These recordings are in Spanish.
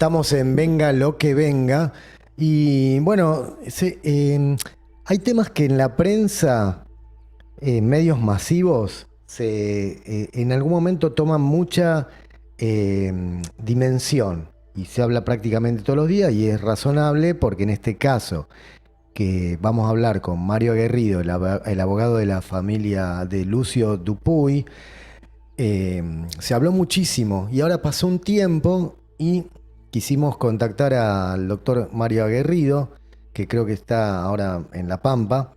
Estamos en Venga lo que venga. Y bueno, hay temas que en la prensa, medios masivos, en algún momento toman mucha dimensión. Y se habla prácticamente todos los días y es razonable porque en este caso que vamos a hablar con Mario Aguerrido, el abogado de la familia de Lucio Dupuy, se habló muchísimo y ahora pasó un tiempo y quisimos contactar al doctor Mario Aguerrido, que creo que está ahora en La Pampa,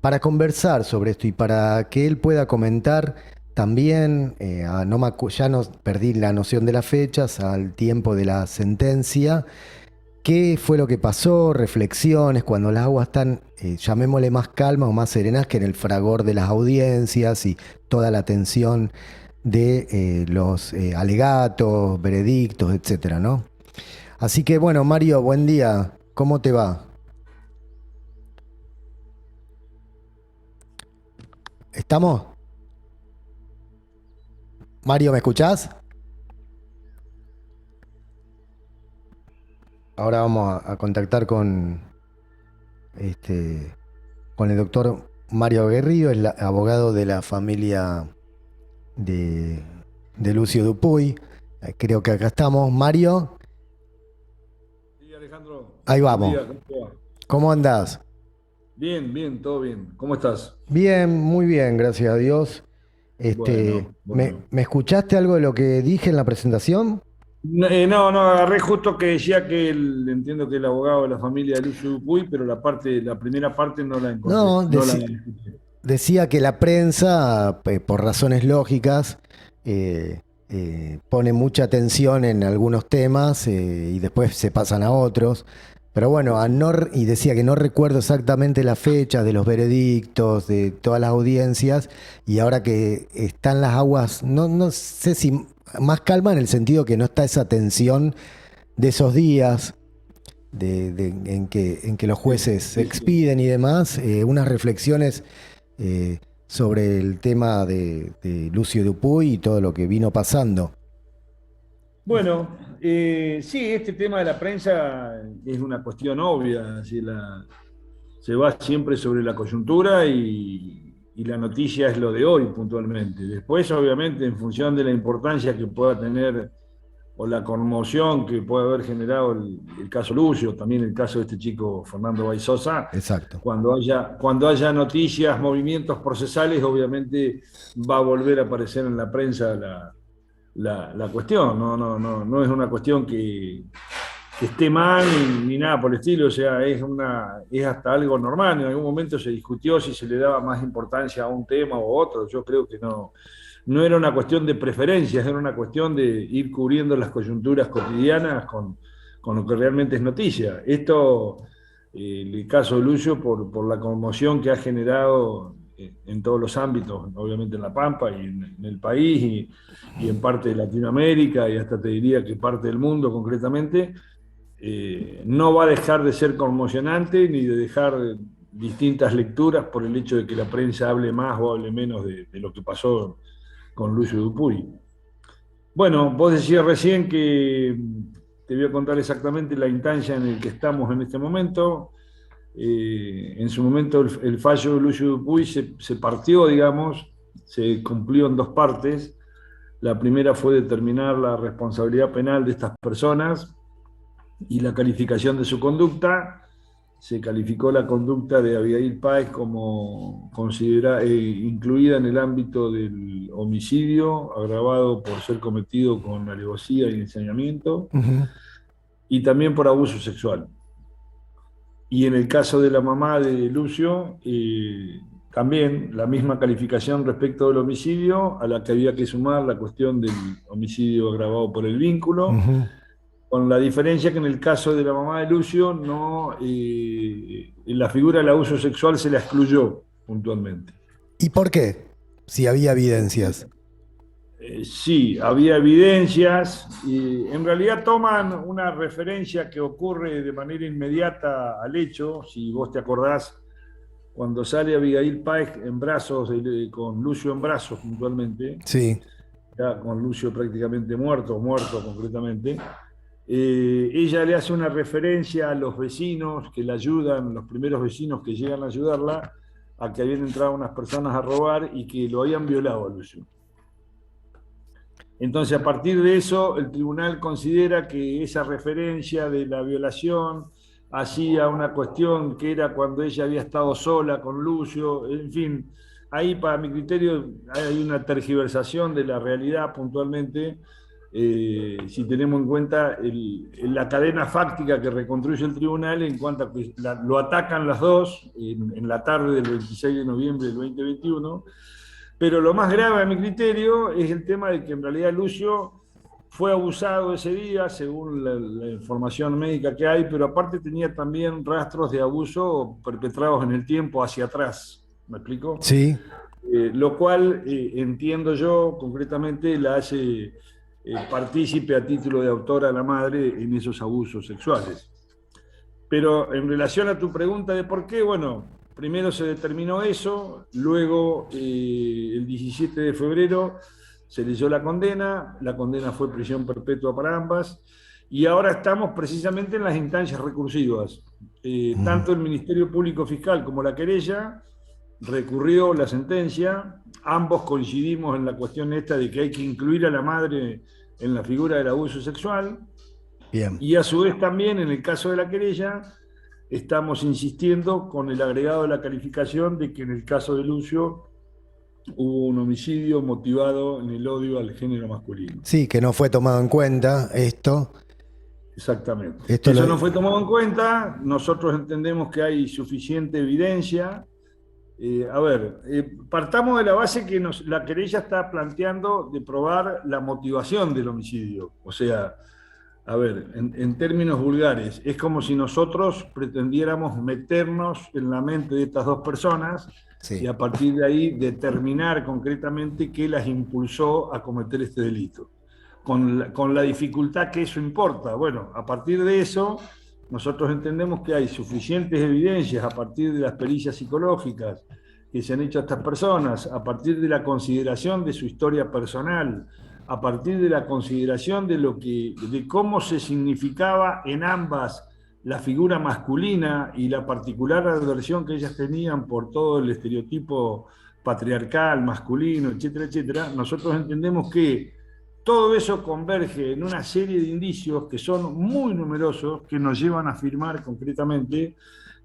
para conversar sobre esto y para que él pueda comentar también, ya no perdí la noción de las fechas, al tiempo de la sentencia. ¿Qué fue lo que pasó? Reflexiones cuando las aguas están, llamémosle más calmas o más serenas que en el fragor de las audiencias y toda la tensión de los alegatos, veredictos, etcétera, ¿no? Así que bueno, Mario, buen día. ¿Cómo te va? ¿Estamos? Mario, ¿me escuchás? Ahora vamos a contactar este, con el doctor Mario Aguerrido, el abogado de la familia de, de Lucio Dupuy. Creo que acá estamos. Mario, Sí, Alejandro, ahí buen vamos. día, ¿cómo te va? ¿Cómo andás? Bien, bien, todo bien. ¿Cómo estás? Bien, muy bien, gracias a Dios. Bueno, bueno. ¿Me escuchaste algo de lo que dije en la presentación? No, agarré justo que decía que entiendo que el abogado de la familia de Lucio Dupuy, pero la primera parte no la encontré, No, no la escuché. decía que la prensa, por razones lógicas, pone mucha atención en algunos temas y después se pasan a otros. Pero bueno, y decía que no recuerdo exactamente la fecha de los veredictos, de todas las audiencias, y ahora que están las aguas, no sé si más calma en el sentido que no está esa tensión de esos días en que los Sí, jueces se sí, sí. expiden y demás, unas reflexiones sobre el tema de Lucio Dupuy y todo lo que vino pasando. Bueno, sí, este tema de la prensa es una cuestión obvia, se va siempre sobre la coyuntura y la noticia es lo de hoy puntualmente. Después, obviamente, en función de la importancia que pueda tener o la conmoción que puede haber generado el caso Lucio, también el caso de este chico Fernando Baizosa, Exacto. cuando haya noticias, movimientos procesales, obviamente va a volver a aparecer en la prensa la cuestión. No es una cuestión que esté mal ni nada por el estilo, o sea, es hasta algo normal. En algún momento se discutió si se le daba más importancia a un tema o a otro. Yo creo que no era una cuestión de preferencias, era una cuestión de ir cubriendo las coyunturas cotidianas con lo que realmente es noticia. El caso de Lucio, por la conmoción que ha generado en todos los ámbitos, obviamente en La Pampa y en el país y en parte de Latinoamérica y hasta te diría que parte del mundo concretamente, no va a dejar de ser conmocionante ni de dejar distintas lecturas por el hecho de que la prensa hable más o hable menos de lo que pasó con Lucio Dupuy. Bueno, vos decías recién que te voy a contar exactamente la instancia en la que estamos en este momento. En su momento el fallo de Lucio Dupuy se partió, digamos, se cumplió en dos partes. La primera fue determinar la responsabilidad penal de estas personas y la calificación de su conducta. Se calificó la conducta de Abigail Páez como incluida en el ámbito del homicidio agravado por ser cometido con alevosía y ensañamiento Ujú. y también por abuso sexual. Y en el caso de la mamá de Lucio, también la misma calificación respecto del homicidio, a la que había que sumar la cuestión del homicidio agravado por el vínculo, Ujú. con la diferencia que en el caso de la mamá de Lucio, la figura del abuso sexual se la excluyó puntualmente. ¿Y por qué? Si había evidencias. Sí, había evidencias y en realidad toman una referencia que ocurre de manera inmediata al hecho, si vos te acordás, cuando sale Abigail Páez en brazos, con Lucio en brazos puntualmente, Sí. ya con Lucio prácticamente muerto concretamente. Ella le hace una referencia a los vecinos que la ayudan, los primeros vecinos que llegan a ayudarla, a que habían entrado unas personas a robar y que lo habían violado a Lucio. Entonces, a partir de eso, el tribunal considera que esa referencia de la violación hacía una cuestión que era cuando ella había estado sola con Lucio, en fin, ahí para mi criterio hay una tergiversación de la realidad puntualmente, si tenemos en cuenta la cadena fáctica que reconstruye el tribunal en cuanto a que lo atacan las dos en la tarde del 26 de noviembre del 2021. Pero lo más grave a mi criterio es el tema de que en realidad Lucio fue abusado ese día, según la información médica que hay, pero aparte tenía también rastros de abuso perpetrados en el tiempo hacia atrás. ¿Me explico? Sí. Lo cual entiendo yo concretamente la hace partícipe a título de autora a la madre en esos abusos sexuales. Pero en relación a tu pregunta de por qué, bueno, primero se determinó eso, luego el 17 de febrero se leyó la condena fue prisión perpetua para ambas, y ahora estamos precisamente en las instancias recursivas. Tanto el Ministerio Público Fiscal como la querella recurrió la sentencia, ambos coincidimos en la cuestión esta de que hay que incluir a la madre en la figura del abuso sexual. Bien. Y a su vez también, en el caso de la querella, estamos insistiendo con el agregado de la calificación de que en el caso de Lucio hubo un homicidio motivado en el odio al género masculino. Sí, que no fue tomado en cuenta esto. Exactamente. Eso no fue tomado en cuenta, nosotros entendemos que hay suficiente evidencia. Partamos de la base que la querella está planteando de probar la motivación del homicidio. O sea, en términos vulgares, es como si nosotros pretendiéramos meternos en la mente de estas dos personas, sí, y a partir de ahí determinar concretamente qué las impulsó a cometer este delito. Con la dificultad que eso importa. Bueno, a partir de eso, nosotros entendemos que hay suficientes evidencias a partir de las pericias psicológicas que se han hecho a estas personas, a partir de la consideración de su historia personal, a partir de la consideración de cómo se significaba en ambas la figura masculina y la particular aversión que ellas tenían por todo el estereotipo patriarcal, masculino, etcétera, etcétera. Nosotros entendemos que todo eso converge en una serie de indicios que son muy numerosos, que nos llevan a afirmar concretamente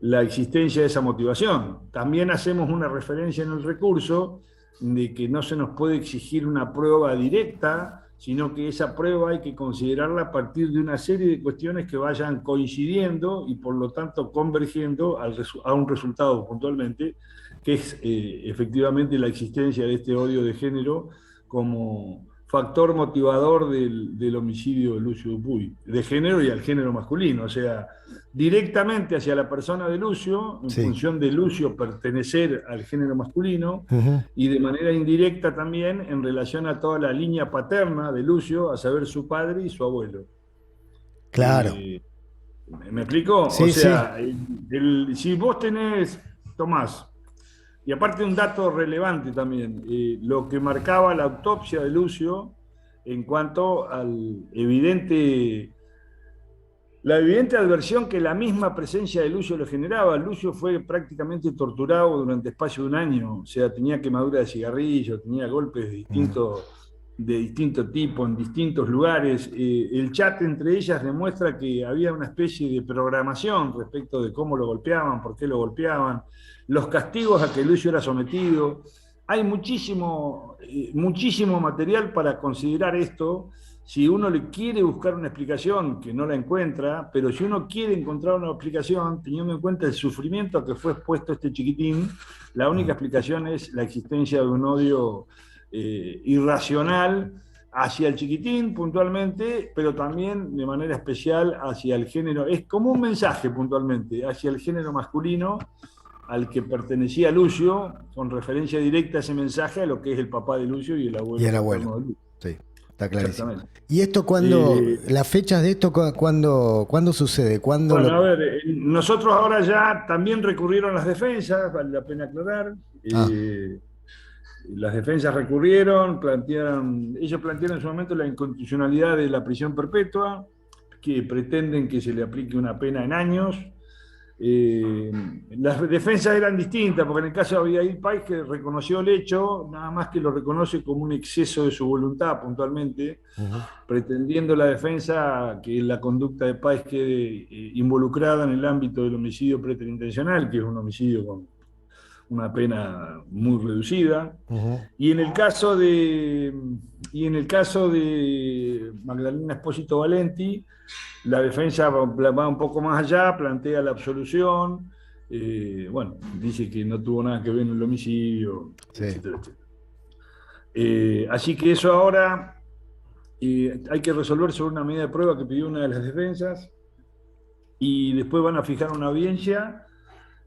la existencia de esa motivación. También hacemos una referencia en el recurso de que no se nos puede exigir una prueba directa, sino que esa prueba hay que considerarla a partir de una serie de cuestiones que vayan coincidiendo y por lo tanto convergiendo a un resultado puntualmente, que es efectivamente la existencia de este odio de género como factor motivador del homicidio de Lucio Dupuy, de género y al género masculino, o sea, directamente hacia la persona de Lucio, en función de Lucio pertenecer al género masculino, y de manera indirecta también en relación a toda la línea paterna de Lucio, a saber su padre y su abuelo. Claro. ¿Me explico? Sí, o sea, si vos tenés, Tomás, y aparte un dato relevante también, lo que marcaba la autopsia de Lucio en cuanto a la evidente adversión que la misma presencia de Lucio le generaba. Lucio fue prácticamente torturado durante espacio de un año, o sea, tenía quemadura de cigarrillo, tenía golpes de distinto tipo en distintos lugares. El chat entre ellas demuestra que había una especie de programación respecto de cómo lo golpeaban, por qué lo golpeaban, los castigos a que Lucio era sometido. Hay muchísimo material para considerar esto. Si uno le quiere buscar una explicación, que no la encuentra, pero si uno quiere encontrar una explicación, teniendo en cuenta el sufrimiento a que fue expuesto este chiquitín, la única explicación es la existencia de un odio irracional hacia el chiquitín puntualmente, pero también de manera especial hacia el género. Es como un mensaje puntualmente hacia el género masculino al que pertenecía Lucio, con referencia directa a ese mensaje a lo que es el papá de Lucio y el abuelo. Y el abuelo. De Lucio. Sí, está clarísimo. ¿Y esto cuándo, las fechas de esto, cuándo sucede? Bueno, a ver, nosotros ahora ya también recurrieron las defensas, vale la pena aclarar. las defensas recurrieron, ellos plantearon en su momento la inconstitucionalidad de la prisión perpetua, que pretenden que se le aplique una pena en años. Las defensas eran distintas, porque en el caso de Abigail Páez, que reconoció el hecho, nada más que lo reconoce como un exceso de su voluntad puntualmente, pretendiendo la defensa que la conducta de Páez quede involucrada en el ámbito del homicidio preterintencional, que es un homicidio con una pena muy reducida. Y en el caso de, Magdalena Espósito Valenti, la defensa va un poco más allá, plantea la absolución, bueno, dice que no tuvo nada que ver en el homicidio, Sí. etcétera, etcétera. Así que eso ahora hay que resolver sobre una medida de prueba que pidió una de las defensas, y después van a fijar una audiencia.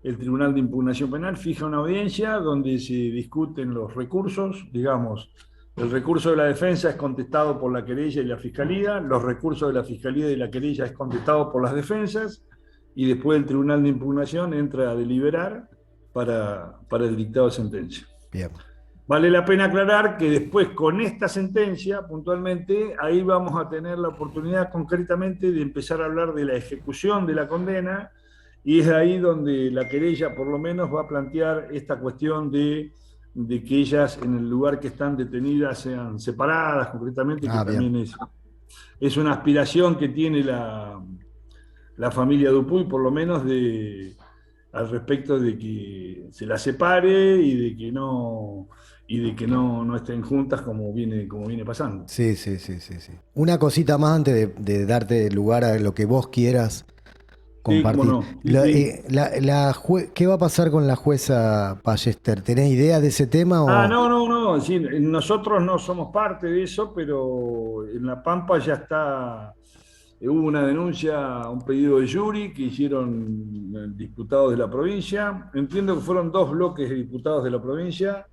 El Tribunal de Impugnación Penal fija una audiencia donde se discuten los recursos, digamos, el recurso de la defensa es contestado por la querella y la fiscalía, los recursos de la fiscalía y la querella es contestado por las defensas, y después el Tribunal de Impugnación entra a deliberar para el dictado de sentencia. Bien. Vale la pena aclarar que después, con esta sentencia, puntualmente, ahí vamos a tener la oportunidad concretamente de empezar a hablar de la ejecución de la condena, y es ahí donde la querella por lo menos va a plantear esta cuestión de que ellas en el lugar que están detenidas sean separadas, concretamente, que también es una aspiración que tiene la familia Dupuy, por lo menos al respecto de que se la separe y de que no estén juntas como viene pasando. Sí. Una cosita más antes de darte lugar a lo que vos quieras compartir. Sí, cómo no. ¿Qué va a pasar con la jueza Ballester? ¿Tenés idea de ese tema? No. Sí, nosotros no somos parte de eso, pero en La Pampa ya está. Hubo una denuncia, un pedido de jury que hicieron diputados de la provincia. Entiendo que fueron 2 bloques de diputados de la provincia,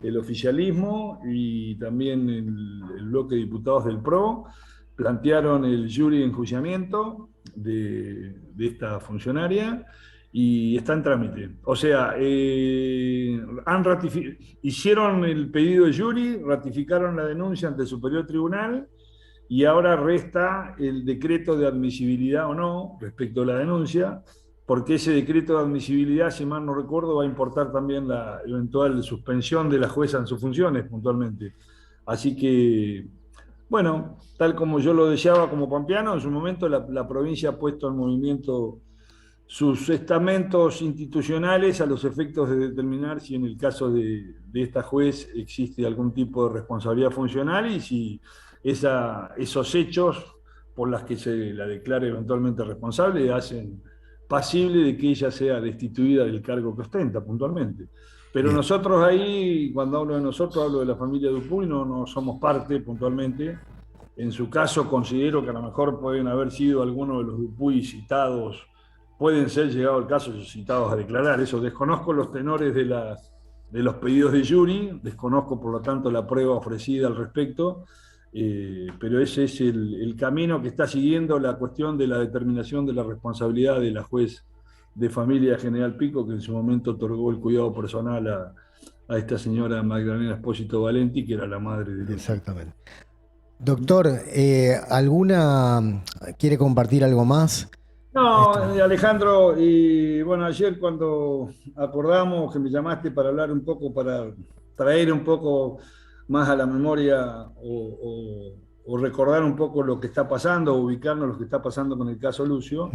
el oficialismo y también el bloque de diputados del PRO. Plantearon el jury de enjuiciamiento de esta funcionaria y está en trámite. O sea, hicieron el pedido de jury, ratificaron la denuncia ante el Superior Tribunal, y ahora resta el decreto de admisibilidad o no respecto a la denuncia, porque ese decreto de admisibilidad, si mal no recuerdo, va a importar también la eventual suspensión de la jueza en sus funciones puntualmente. Así que, bueno, tal como yo lo deseaba como pampeano, en su momento la provincia ha puesto en movimiento sus estamentos institucionales a los efectos de determinar si en el caso de esta juez existe algún tipo de responsabilidad funcional y si esos hechos por las que se la declare eventualmente responsable hacen pasible de que ella sea destituida del cargo que ostenta puntualmente. Pero Bien. Nosotros ahí, cuando hablo de nosotros, hablo de la familia Dupuy, no somos parte puntualmente. En su caso considero que a lo mejor pueden haber sido algunos de los Dupuy citados, pueden ser, llegado el caso, citados a declarar. Eso, desconozco los tenores de los pedidos de jury, desconozco por lo tanto la prueba ofrecida al respecto, pero ese es el camino que está siguiendo la cuestión de la determinación de la responsabilidad de la juez de familia General Pico, que en su momento otorgó el cuidado personal a esta señora Magdalena Espósito Valenti, que era la madre de Lucio. Exactamente. Doctor, ¿quiere compartir algo más? No, Alejandro, y bueno, ayer cuando acordamos que me llamaste para hablar un poco, para traer un poco más a la memoria o recordar un poco lo que está pasando, ubicarnos lo que está pasando con el caso Lucio.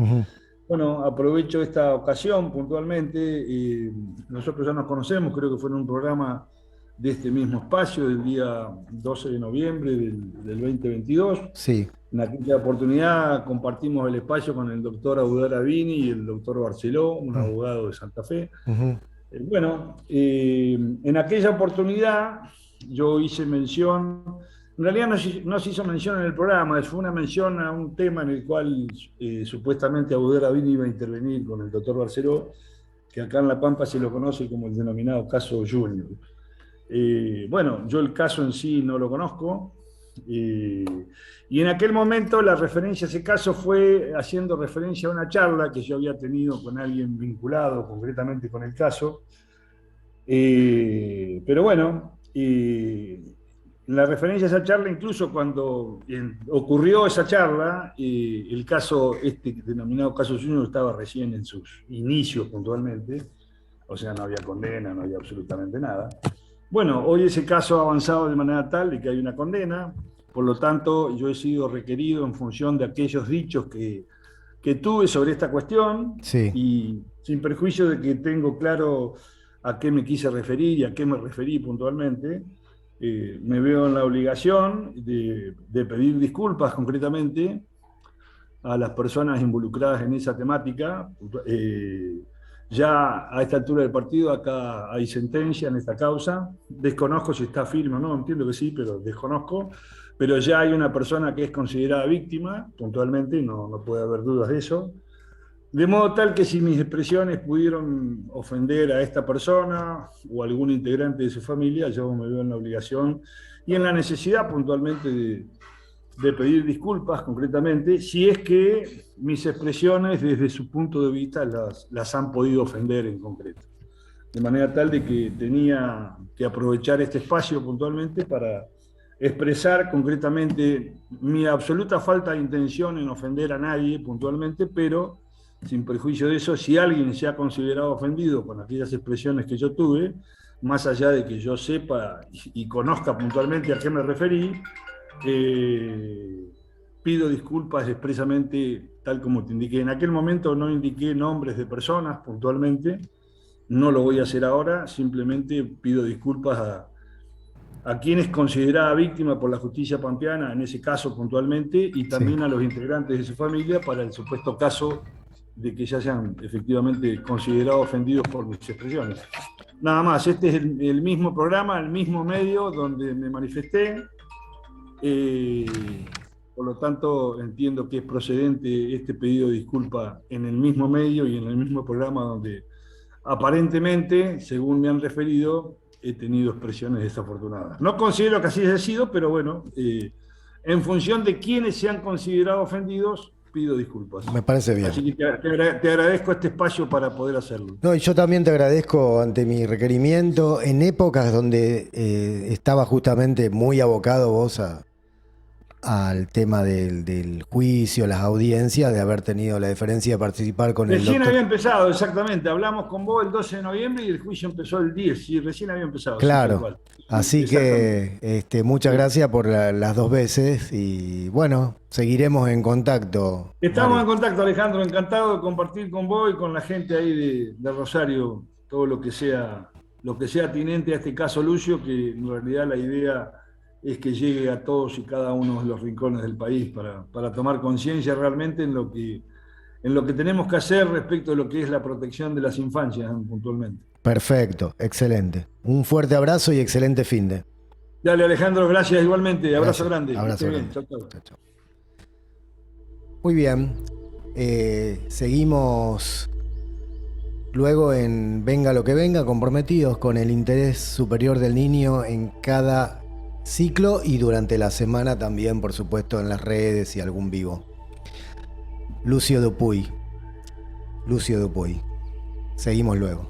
Bueno, aprovecho esta ocasión puntualmente. Nosotros ya nos conocemos, creo que fue en un programa de este mismo espacio del día 12 de noviembre del 2022. Sí. En aquella oportunidad compartimos el espacio con el doctor Audar Avini y el doctor Barceló, un abogado de Santa Fe. En aquella oportunidad yo hice mención, en realidad no se hizo mención en el programa, fue una mención a un tema en el cual supuestamente Audar Avini iba a intervenir con el doctor Barceló, que acá en La Pampa se lo conoce como el denominado caso Junior. Yo el caso en sí no lo conozco, y en aquel momento la referencia a ese caso fue haciendo referencia a una charla que yo había tenido con alguien vinculado concretamente con el caso. Pero bueno, Y la referencia a esa charla, incluso cuando ocurrió esa charla, el caso, este denominado caso Junior, estaba recién en sus inicios puntualmente, o sea, no había condena, no había absolutamente nada. Bueno, hoy ese caso ha avanzado de manera tal de que hay una condena, por lo tanto, yo he sido requerido en función de aquellos dichos que tuve sobre esta cuestión Sí, y sin perjuicio de que tengo claro a qué me quise referir y a qué me referí puntualmente, me veo en la obligación de pedir disculpas concretamente a las personas involucradas en esa temática. Ya a esta altura del partido, acá hay sentencia en esta causa. Desconozco si está firme o no, entiendo que sí, pero desconozco. Pero ya hay una persona que es considerada víctima, puntualmente, no puede haber dudas de eso. De modo tal que si mis expresiones pudieron ofender a esta persona o a algún integrante de su familia, yo me veo en la obligación y en la necesidad puntualmente de pedir disculpas concretamente, si es que mis expresiones desde su punto de vista las han podido ofender en concreto. De manera tal de que tenía que aprovechar este espacio puntualmente para expresar concretamente mi absoluta falta de intención en ofender a nadie puntualmente, pero sin perjuicio de eso, si alguien se ha considerado ofendido con aquellas expresiones que yo tuve, más allá de que yo sepa y conozca puntualmente a qué me referí, pido disculpas expresamente, tal como te indiqué. En aquel momento no indiqué nombres de personas puntualmente, no lo voy a hacer ahora, simplemente pido disculpas a quienes consideraba víctima por la justicia pampeana, en ese caso puntualmente, y sí. también a los integrantes de su familia para el supuesto caso de que ya sean efectivamente considerados ofendidos por mis expresiones. Nada más, este es el mismo programa, el mismo medio donde me manifesté. Eh, por lo tanto, entiendo que es procedente este pedido de disculpa en el mismo medio y en el mismo programa donde aparentemente, según me han referido, he tenido expresiones desafortunadas. No considero que así haya sido, pero bueno, en función de quienes se han considerado ofendidos, pido disculpas. Me parece bien. Así que te agradezco este espacio para poder hacerlo. No, y yo también te agradezco ante mi requerimiento en épocas donde estaba justamente muy abocado vos al tema del juicio, las audiencias, de haber tenido la deferencia de participar con el Recién doctor. había empezado, exactamente. Hablamos con vos el 12 de noviembre y el juicio empezó el 10. Y recién había empezado, sí, tal Claro. cual. Sí, Así exactamente. que muchas Sí. gracias por las dos veces y bueno, seguiremos en contacto, Estamos Mario. en contacto, Alejandro. Encantado de compartir con vos y con la gente ahí de Rosario todo lo que sea atinente a este caso, Lucio, que en realidad la idea es que llegue a todos y cada uno de los rincones del país para tomar conciencia realmente en lo que tenemos que hacer respecto de lo que es la protección de las infancias, puntualmente. Perfecto, excelente. Un fuerte abrazo y excelente finde. Dale, Alejandro, gracias igualmente. Abrazo Gracias. grande. Que esté Abrazo bien. grande. Chau, chau. Chao, chao. Muy bien. Seguimos luego en Venga lo que venga, comprometidos con el interés superior del niño en cada ciclo y durante la semana también, por supuesto, en las redes y algún vivo. Lucio Dupuy. Lucio Dupuy. Seguimos luego.